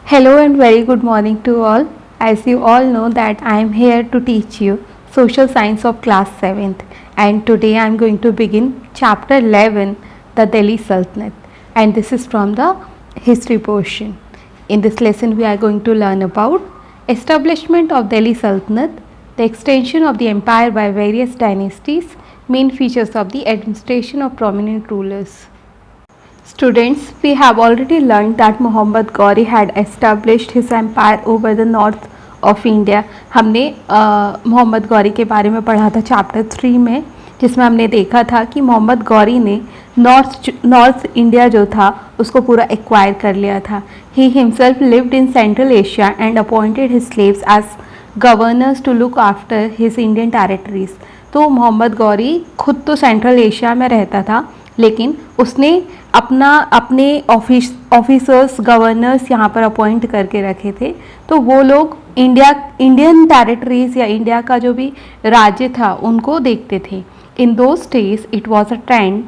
Hello and very good morning to all. As you all know that I am here to teach you social science of class 7th, and today I am going to begin chapter 11, the Delhi Sultanate, and this is from the history portion. In this lesson we are going to learn about establishment of Delhi Sultanate, the extension of the empire by various dynasties, main features of the administration of prominent rulers. Students, we have already learned that Muhammad Ghori had established his empire over the north of India. हमने मोहम्मद गौरी के बारे में पढ़ा था chapter 3 में, जिसमें हमने देखा था कि मोहम्मद गौरी ने नॉर्थ इंडिया जो था उसको पूरा एक्वायर कर लिया था. He himself lived in Central Asia and appointed his slaves as governors to look after his Indian territories. तो मोहम्मद गौरी खुद तो सेंट्रल एशिया में रहता था, लेकिन उसने अपने ऑफिसर्स गवर्नर्स यहाँ पर अपॉइंट करके रखे थे. तो वो लोग इंडियन टेरिटरीज या इंडिया का जो भी राज्य था उनको देखते थे. In those days it was a trend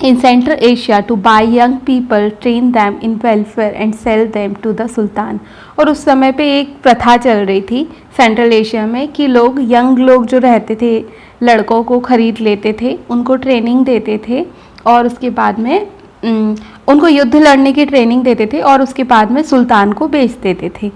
in Central Asia to buy young people, train them in welfare and sell them to the sultan. और उस समय पे एक प्रथा चल रही थी सेंट्रल एशिया में कि लोग यंग लोग जो रहते थे लड़कों को ख़रीद लेते थे, उनको ट्रेनिंग देते थे और उसके बाद में उनको युद्ध लड़ने की ट्रेनिंग देते थे और उसके बाद में सुल्तान को बेच देते थे.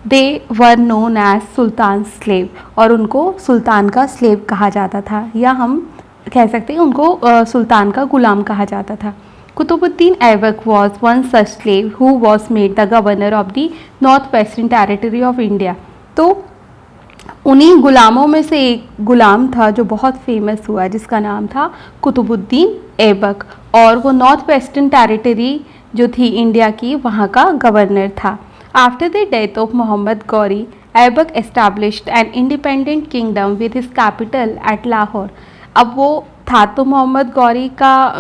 They were known as sultan slave, और उनको सुल्तान का स्लेव कहा जाता था, या हम कह सकते हैं उनको सुल्तान का गुलाम कहा जाता था. Qutubuddin Aibak was one such slave who was made the governor of the north western territory of India. तो उन्हीं गुलामों में से एक गुलाम था जो बहुत फेमस हुआ, जिसका नाम था कुतुबुद्दीन ऐबक, और वो नॉर्थ वेस्टर्न टेरिटरी जो थी इंडिया की वहाँ का गवर्नर था. After the death of Mohammad Ghori, Aibak established an independent kingdom with his capital at Lahore. अब वो था तो मोहम्मद गौरी का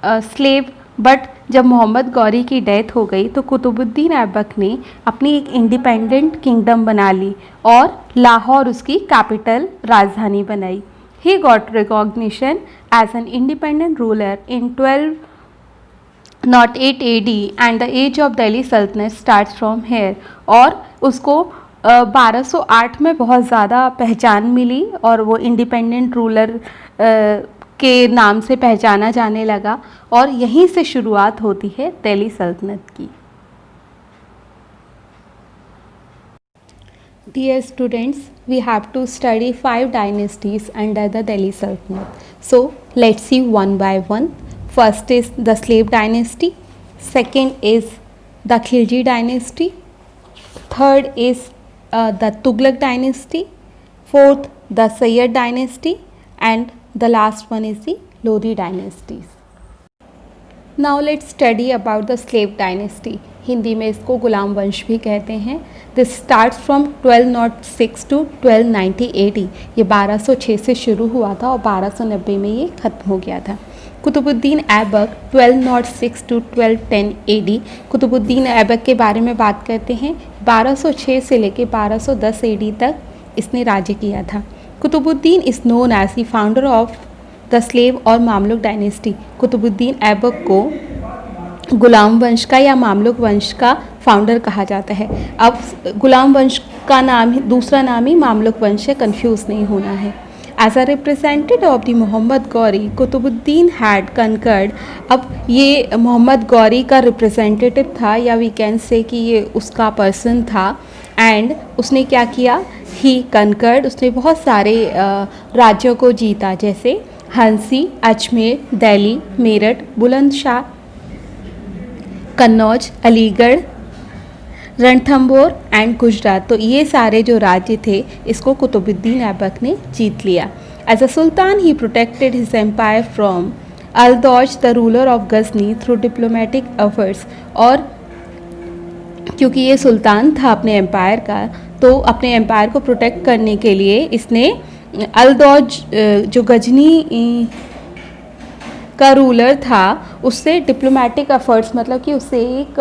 स्लेव, बट जब मोहम्मद गौरी की डेथ हो गई तो कुतुबुद्दीन ऐबक ने अपनी एक इंडिपेंडेंट किंगडम बना ली और लाहौर उसकी कैपिटल राजधानी बनाई. He got recognition as an independent ruler in 1208 AD and the age of Delhi Sultanate starts from here. और उसको 1208 में बहुत ज़्यादा पहचान मिली और वो इंडिपेंडेंट रूलर के नाम से पहचाना जाने लगा, और यहीं से शुरुआत होती है दिल्ली सल्तनत की. Dear students, we have to study 5 dynasties under the Delhi Sultanate. So let's see one by one. First is the Slave dynasty. Second is the Khilji dynasty. Third is the Tughlaq dynasty. Fourth, the Sayyid dynasty. And the last one is the Lodi dynasties. Now let's study about the slave dynasty. Hindi में इसको गुलाम वंश भी कहते हैं. This starts from 1206 to 1290 AD. ये 1206 से शुरू हुआ था और 1290 में ये ख़त्म हो गया था. Qutubuddin Aibak 1206 to 1210 AD. कुतुबुद्दीन ऐबक के बारे में बात करते हैं. 1206 से लेकर 1210 AD तक इसने राज्य किया था. Qutubuddin is known as the founder of the slave और मामलुक डायनेस्टी. कुतुबुद्दीन ऐबक को गुलाम वंश का या मामलुक वंश का फाउंडर कहा जाता है. अब गुलाम वंश का नाम दूसरा नाम ही मामलुक वंश है, कंफ्यूज नहीं होना है. As a representative of the Mohammad Ghori, Qutbuddin had conquered. अब ये मोहम्मद गौरी का रिप्रेजेंटेटिव था, या वी कैन से कि ये उसका पर्सन था. एंड उसने क्या किया, ही कनकर्ड, उसने बहुत सारे राज्यों को जीता, जैसे हंसी, अजमेर, दिल्ली, मेरठ, बुलंदशाह, कन्नौज, अलीगढ़, रणथंबोर एंड गुजरात. तो ये सारे जो राज्य थे इसको कुतुबुद्दीन ऐबक ने जीत लिया. As a sultan he protected his empire from Aldoz the ruler of Ghazni through diplomatic efforts. और क्योंकि ये सुल्तान था अपने एम्पायर का, तो अपने एम्पायर को प्रोटेक्ट करने के लिए इसने अल-दौज जो गजनी का रूलर था उससे डिप्लोमेटिक एफर्ट्स, मतलब कि उससे एक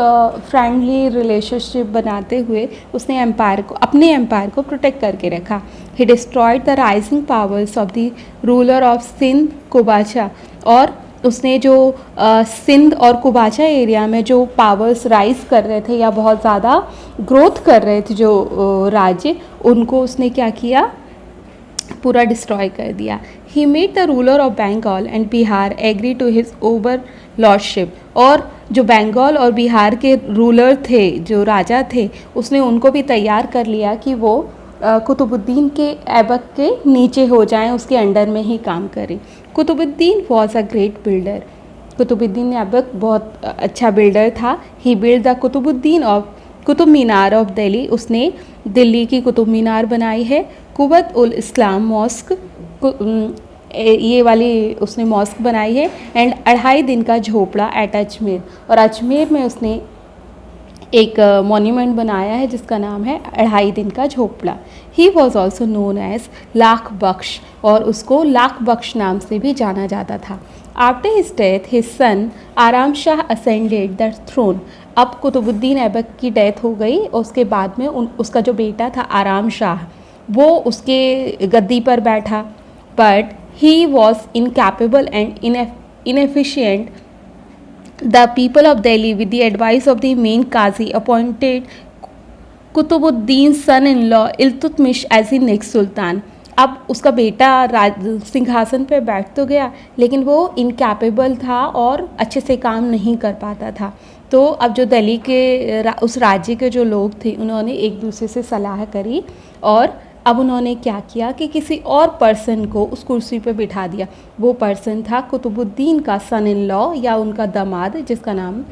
फ्रेंडली रिलेशनशिप बनाते हुए उसने अपने एम्पायर को प्रोटेक्ट करके रखा. He destroyed the rising powers of the ruler of Sindh Qabacha. और उसने जो सिंध और कुबाचा एरिया में जो पावर्स राइज कर रहे थे या बहुत ज़्यादा ग्रोथ कर रहे थे जो राज्य, उनको उसने क्या किया, पूरा डिस्ट्रॉय कर दिया। He made the ruler of Bengal and Bihar agree to his overlordship, और जो बंगाल और बिहार के रूलर थे, जो राजा थे, उसने उनको भी तैयार कर लिया कि वो कुतुबुद्दीन के ऐबक के नीचे हो जाएं, उसके अंडर में ही काम करें। Qutbuddin was a great builder. Qutbuddin Aibak बहुत अच्छा बिल्डर था। He build the Qutub Minar of Delhi, उसने दिल्ली की कुतुब मीनार बनाई है। कुवत उल इस्लाम मॉस्क, ये वाली उसने मॉस्क बनाई है। एंड 2.5 दिन का झोपड़ा एट अजमेर, और अजमेर में उसने एक मॉन्यूमेंट बनाया है जिसका नाम है 2.5 Din ka Jhonpra. He was also known as Lakh Bakhsh, और उसको लाख बख्श नाम से भी जाना जाता था। After his death his son आराम शाह असेंडेड द थ्रोन। अब कुतुबुद्दीन ऐबक की डेथ हो गई, उसके बाद में उसका जो बेटा था आराम शाह, वो उसके गद्दी पर बैठा। But he was incapable and inefficient. The people of Delhi, with the advice of the main Qazi, appointed Qutbuddin son in law Iltutmish as he next sultan. अब उसका बेटा सिंहासन पर बैठ तो गया, लेकिन वो इनकैपेबल था और अच्छे से काम नहीं कर पाता था। तो अब जो दिल्ली के उस राज्य के जो लोग थे, उन्होंने एक दूसरे से सलाह करी, और अब उन्होंने क्या किया कि किसी और पर्सन को उस कुर्सी पर बिठा दिया। वो पर्सन था कुतुबुद्दीन का सन इन लॉ या उनका दामाद, जिसका नाम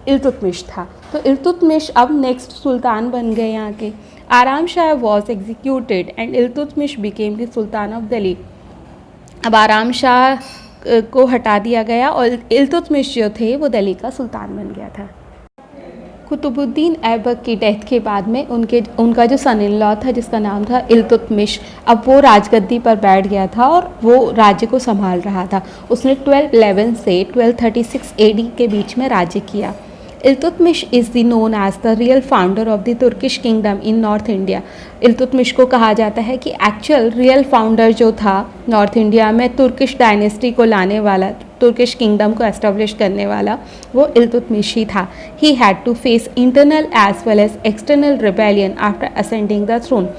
इल्तुतमिश था। तो इल्तुतमिश अब नेक्स्ट सुल्तान बन गए यहाँ के। आराम Shah was executed and Iltutmish became the sultan of Delhi. अब आराम शाह को हटा दिया गया और इल्तुतमिश जो थे वो दिल्ली का सुल्तान बन गया था। कुतुबुद्दीन ऐबक की डेथ के बाद में उनका जो सन इन लॉ था जिसका नाम था इल्तुतमिश, अब वो राजगद्दी पर बैठ गया था और वो राज्य को संभाल रहा था। उसने 1211 से 1236 AD के बीच में राज्य किया। Iltutmish is the known as the real founder of the Turkish kingdom in north India. Iltutmish को कहा जाता है कि एक्चुअल रियल फाउंडर जो था नॉर्थ इंडिया में तुर्किश डायनेस्टी को लाने वाला, तुर्किश किंगडम को एस्टेब्लिश करने वाला, वो इल्तुतमिश ही था। He had to face internal as well as external rebellion after ascending the throne.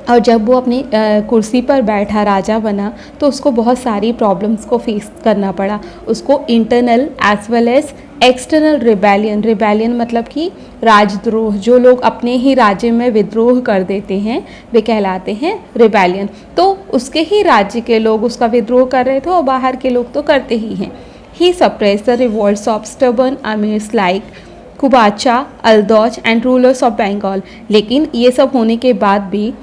और जब वो अपनी कुर्सी पर बैठा, राजा बना, तो उसको बहुत सारी प्रॉब्लम्स को फेस करना पड़ा। उसको internal as well as external rebellion मतलब कि राजद्रोह, जो लोग अपने ही राज्य में विद्रोह कर देते हैं वे कहलाते हैं रिबेलियन। तो उसके ही राज्य के लोग उसका विद्रोह कर रहे थे और बाहर के लोग तो करते ही हैं। He suppress the revolts of stubborn amirs like Qabacha, Aldoz and rulers of Bengal. लेकिन ये सब होने के बाद भी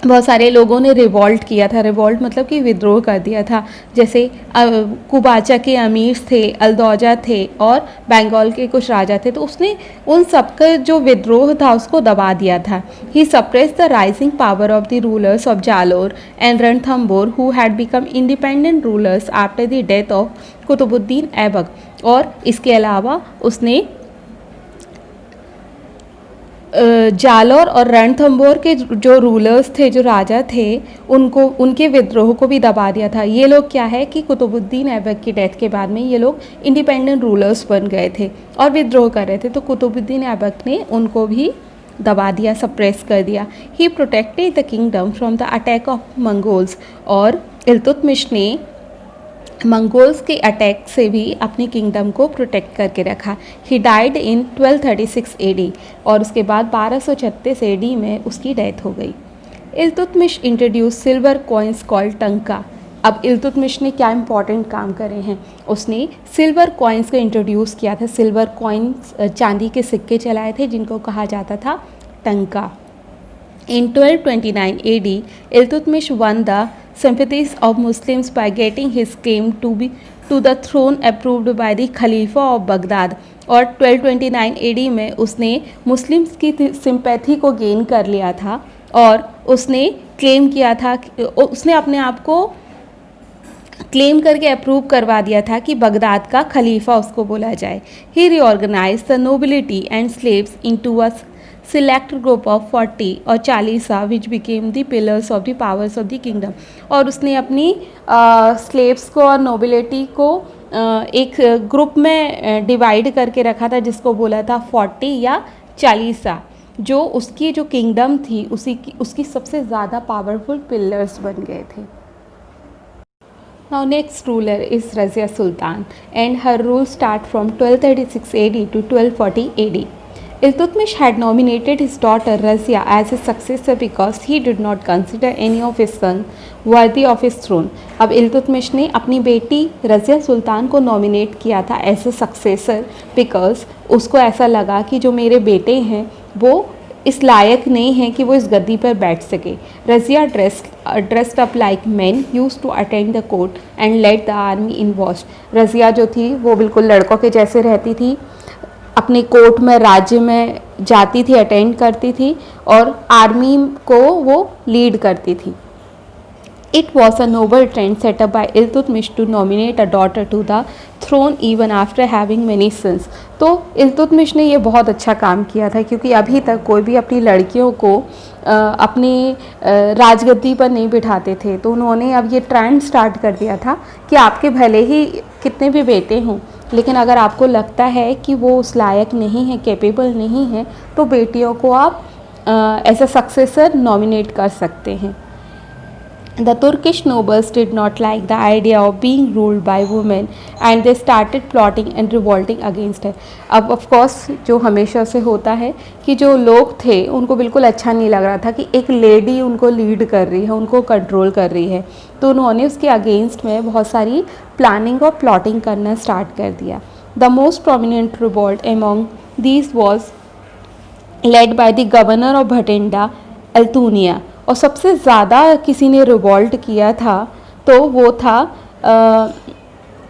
बहुत सारे लोगों ने रिवॉल्ट किया था। रिवॉल्ट मतलब कि विद्रोह कर दिया था। जैसे कुबाचा के अमीर थे, अल्दौजा थे और बंगाल के कुछ राजा थे, तो उसने उन सबका जो विद्रोह था उसको दबा दिया था। He suppress the rising power of the rulers of Jalore and Ranthambore who had become independent rulers after the death of Qutbuddin Aibak. और इसके अलावा उसने जालोर और रणथंबोर के जो रूलर्स थे, जो राजा थे, उनके विद्रोह को भी दबा दिया था। ये लोग क्या है कि कुतुबुद्दीन ऐबक की डेथ के बाद में ये लोग इंडिपेंडेंट रूलर्स बन गए थे और विद्रोह कर रहे थे, तो कुतुबुद्दीन ऐबक ने उनको भी दबा दिया, सप्रेस कर दिया। He protected the kingdom from the attack of Mongols, और इल्तुतमिश ने मंगोल्स के अटैक से भी अपनी किंगडम को प्रोटेक्ट करके रखा। ही डाइड इन 1236 AD, और उसके बाद 1236 AD में उसकी डेथ हो गई। Iltutmish introduce silver coins called टंका। अब इल्तुतमिश ने क्या इंपॉर्टेंट काम करे हैं, उसने सिल्वर कॉइन्स को इंट्रोड्यूस किया था। सिल्वर कॉइन्स, चांदी के सिक्के चलाए थे जिनको कहा जाता था टंका। In 1229 AD, Iltutmish won the sympathies of Muslims by getting his claim to the throne approved by the Khalifa of Baghdad। और 1229 AD में उसने मुस्लिम्स की सिंपैथी को गेन कर लिया था और उसने क्लेम किया था, उसने अपने आप को क्लेम करके अप्रूव करवा दिया था कि बगदाद का खलीफा उसको बोला जाए। He reorganise the nobility and slaves into a select group of 40 और 40 which became the pillars of the powers of the kingdom। और उसने अपनी स्लेव्स को और नोबिलिटी को एक ग्रुप में डिवाइड करके रखा था, जिसको बोला था 40 या 40, जो उसकी जो किंगडम थी उसकी सबसे ज़्यादा पावरफुल पिलर्स बन गए थे। Now next ruler is Razia Sultan and her rule start from 1236 AD to 1240 AD. Iltutmish had nominated his daughter Razia as his successor because he did not consider any of his sons worthy of his throne. अब इल्तुतमिश ने अपनी बेटी रज़िया सुल्तान को nominate किया था as a successor because उसको ऐसा लगा कि जो मेरे बेटे हैं वो इस लायक नहीं है कि वो इस गद्दी पर बैठ सके। Razia dressed up like man use to attend the court and led the army in watch. Razia जो थी वो बिल्कुल लड़कों के जैसे रहती थी, अपने कोर्ट में राज्य में जाती थी, अटेंड करती थी और आर्मी को वो लीड करती थी। It was a noble trend set up by Iltutmish to nominate a daughter to the throne even after having many sons। तो इल्तुतमिश ने ये बहुत अच्छा काम किया था, क्योंकि अभी तक कोई भी अपनी लड़कियों को अपनी राजगद्दी पर नहीं बिठाते थे। तो उन्होंने अब ये ट्रेंड स्टार्ट कर दिया था कि आपके भले ही कितने भी बेटे हों, लेकिन अगर आपको लगता है कि वो उस लायक नहीं है, कैपेबल नहीं है, तो बेटियों को आप एज अ सक्सेसर नॉमिनेट कर सकते हैं। The Turkish nobles did not like the idea of being ruled by women and they started plotting and revolting against her। अब of course जो हमेशा से होता है कि जो लोग थे उनको बिल्कुल अच्छा नहीं लग रहा था कि एक लेडी उनको लीड कर रही है, उनको कंट्रोल कर रही है, तो उन्होंने उसके अगेंस्ट में बहुत सारी प्लानिंग और प्लॉटिंग करना स्टार्ट कर दिया। The most prominent revolt among these was led by the governor of Bathinda Altunia. और सबसे ज़्यादा किसी ने रिवॉल्ट किया था तो वो था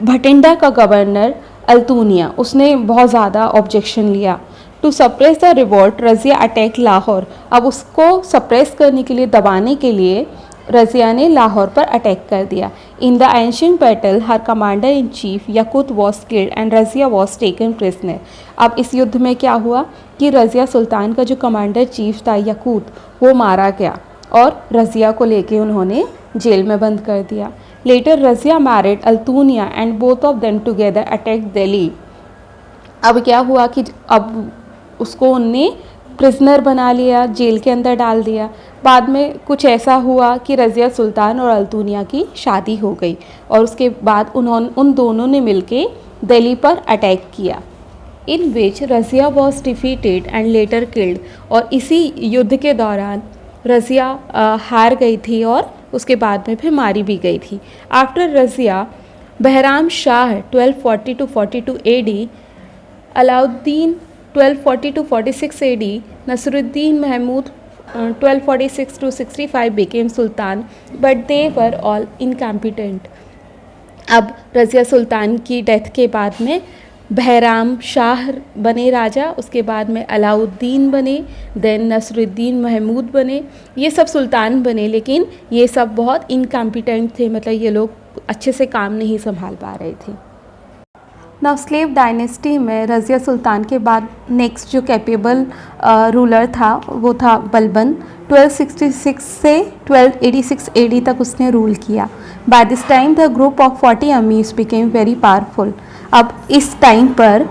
भटिंडा का गवर्नर अल्तूनिया। उसने बहुत ज़्यादा ऑब्जेक्शन लिया। To suppress the revolt Razia attack Lahore. अब उसको सप्रेस करने के लिए, दबाने के लिए रज़िया ने लाहौर पर अटैक कर दिया। In the ancient battle her commander in chief Yakut was killed and Razia was taken prisoner. अब इस युद्ध में क्या हुआ कि रज़िया सुल्तान का जो कमांडर चीफ था यकूत, वो मारा गया और रज़िया को लेके उन्होंने जेल में बंद कर दिया। Later Razia married Altunia and both of them together attack Delhi. अब क्या हुआ कि अब उसको उनने प्रिजनर बना लिया, जेल के अंदर डाल दिया। बाद में कुछ ऐसा हुआ कि रज़िया सुल्तान और अल्तूनिया की शादी हो गई और उसके बाद उन दोनों ने मिलके दिल्ली पर अटैक किया। In which Razia was defeated and later killed. और इसी युद्ध के दौरान रज़िया हार गई थी और उसके बाद में फिर मारी भी गई थी। After Razia Bahram Shah 1240 to 42 AD, Alauddin 1240 to 46 AD, Nasiruddin Mahmud 1246 to 65 became sultan, but they were all incompetent। अब रज़िया सुल्तान की डेथ के बाद में बहराम शाह बने राजा, उसके बाद में अलाउद्दीन बने, देन नसरुद्दीन महमूद बने। ये सब सुल्तान बने, लेकिन ये सब बहुत इनकम्पिटेंट थे, मतलब ये लोग अच्छे से काम नहीं संभाल पा रहे थे। नाउ स्लेव डायनेस्टी में रज़िया सुल्तान के बाद नेक्स्ट जो कैपेबल रूलर था वो था बलबन। 1266 से 1286 AD तक उसने रूल किया। By this time the group of 40 amirs became very powerful. अब इस टाइम पर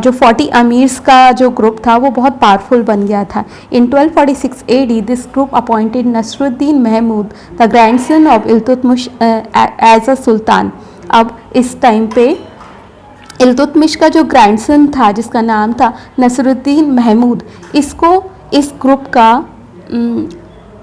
जो 40 अमीर्स का जो ग्रुप था वो बहुत पावरफुल बन गया था। In 1246 AD this group appointed Nasiruddin Mahmud the grandson of Iltutmish as a sultan. अब इस टाइम पे इल्तुतमिश का जो ग्रैंडसन था जिसका नाम था नसरुद्दीन महमूद, इसको इस ग्रुप का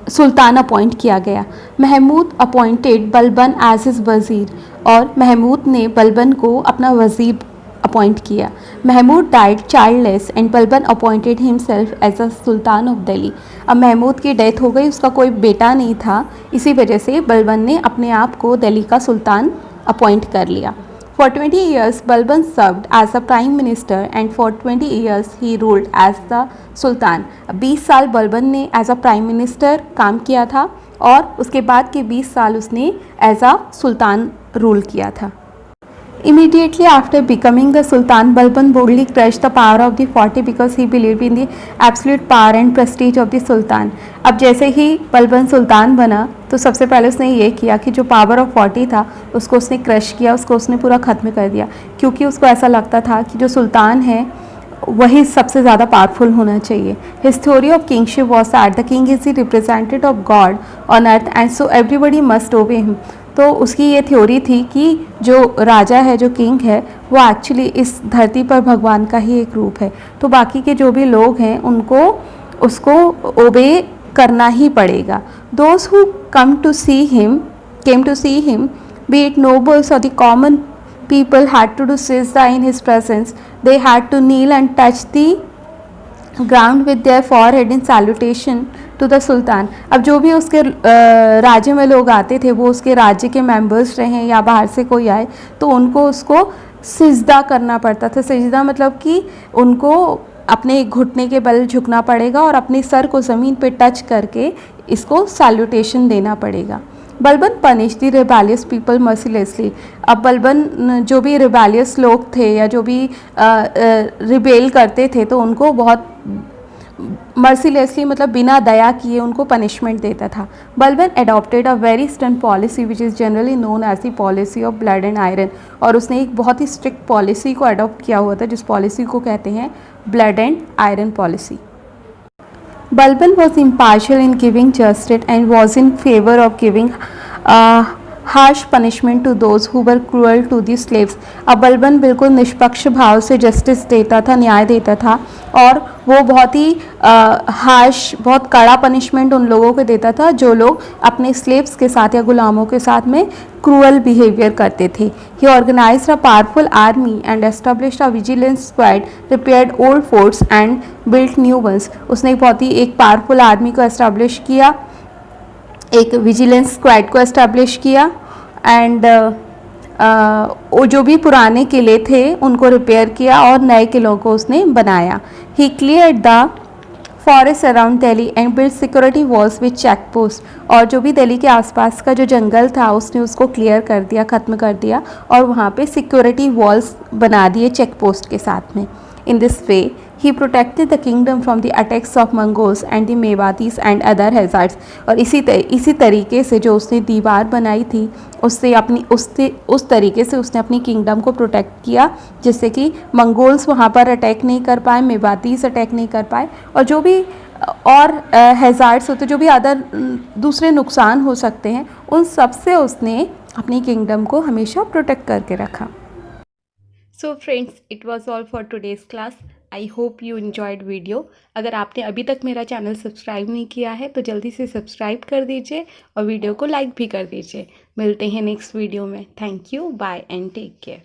सुल्तान अपॉइंट किया गया। Mahmud appointed Balban as his वज़ीर और महमूद ने बलबन को अपना वज़ीर अपॉइंट किया। Mahmud died childless and Balban appointed himself as a sultan of Delhi. अब महमूद की डेथ हो गई, उसका कोई बेटा नहीं था, इसी वजह से बलबन ने अपने आप को दिल्ली का सुल्तान अपॉइंट कर लिया। For 20 years, Balban served as a prime minister and for 20 years he ruled as the sultan। 20 साल बलबन ने एज अ प्राइम मिनिस्टर काम किया था और उसके बाद के 20 साल उसने एज अ सुल्तान रूल किया था। Immediately after becoming the Sultan, Balban boldly crushed the power of the 40 because he believed in the absolute power and prestige of the Sultan. अब जैसे ही बलबन सुल्तान बना तो सबसे पहले उसने ये किया कि जो पावर ऑफ 40 था उसको उसने क्रश किया, उसको उसने पूरा ख़त्म कर दिया, क्योंकि उसको ऐसा लगता था कि जो सुल्तान है वही सबसे ज़्यादा पावरफुल होना चाहिए. His theory of kingship was that the king is the representative of God on earth and so everybody must ओबे हिम. तो उसकी ये थ्योरी थी कि जो राजा है, जो किंग है, वो एक्चुअली इस धरती पर भगवान का ही एक रूप है, तो बाकी के जो भी लोग हैं उनको उसको ओबे करना ही पड़ेगा. Those who came to see him be it nobles और the common people had to do sajda in his presence. They had to kneel and touch the ground with their forehead in salutation to the sultan. अब जो भी उसके राज्य में लोग आते थे, वो उसके राज्य के मेंबर्स रहें या बाहर से कोई आए, तो उनको उसको सिजदा करना पड़ता था. सिजदा मतलब कि उनको अपने घुटने के बल झुकना पड़ेगा और अपने सर को ज़मीन पे टच करके इसको सैल्यूटेशन देना पड़ेगा. Balban punish the rebellious people mercilessly. अब बलबन जो भी रिबेलियस लोग थे या जो भी रिबेल करते थे तो उनको बहुत मर्सीलेसली मतलब बिना दया किए उनको पनिशमेंट देता था. Balban adopted a very stern policy which is generally known as the policy of blood and iron. और उसने एक बहुत ही स्ट्रिक्ट पॉलिसी को अडॉप्ट किया हुआ था जिस पॉलिसी को कहते हैं blood and iron policy. Balban was impartial in giving justice and was in favor of giving harsh punishment to those who were cruel to the slaves. अब बलबन बिल्कुल निष्पक्ष भाव से जस्टिस देता था, न्याय देता था, और वो बहुत ही हार्श, बहुत कड़ा पनिशमेंट उन लोगों को देता था जो लोग अपने स्लेव्स के साथ या गुलामों के साथ में क्रूअल बिहेवियर करते थे. He organised a powerful army and established a vigilance squad, repaired old forts and built new ones. उसने बहुत ही एक पावरफुल आर्मी को एस्टेब्लिश किया, एक विजिलेंस स्क्वाड को एस्टेब्लिश किया, एंड वो जो भी पुराने किले थे उनको रिपेयर किया और नए किलों को उसने बनाया. He cleared the forest around Delhi and build security walls with check post. और जो भी दिल्ली के आसपास का जो जंगल था उसने उसको क्लियर कर दिया, ख़त्म कर दिया, और वहाँ पे सिक्योरिटी वॉल्स बना दिए चेक पोस्ट के साथ में. In this way he protected the kingdom from the attacks of Mongols and the Mewatis and other hazards. और इसी तरीके से जो उसने दीवार बनाई थी उससे उस तरीके से उसने अपनी किंगडम को प्रोटेक्ट किया, जिससे कि मंगोल्स वहाँ पर अटैक नहीं कर पाए, मेवातीस अटैक नहीं कर पाए, और जो भी और हैज़ार्ड्स होते, जो भी अदर दूसरे नुकसान हो सकते हैं, उन सब से उसने अपनी किंगडम को हमेशा प्रोटेक्ट करके रखा. So friends, it was all for today's class. I hope you enjoyed video. अगर आपने अभी तक मेरा चैनल सब्सक्राइब नहीं किया है तो जल्दी से सब्सक्राइब कर दीजिए और वीडियो को लाइक भी कर दीजिए. मिलते हैं नेक्स्ट वीडियो में. Thank you, bye and take care.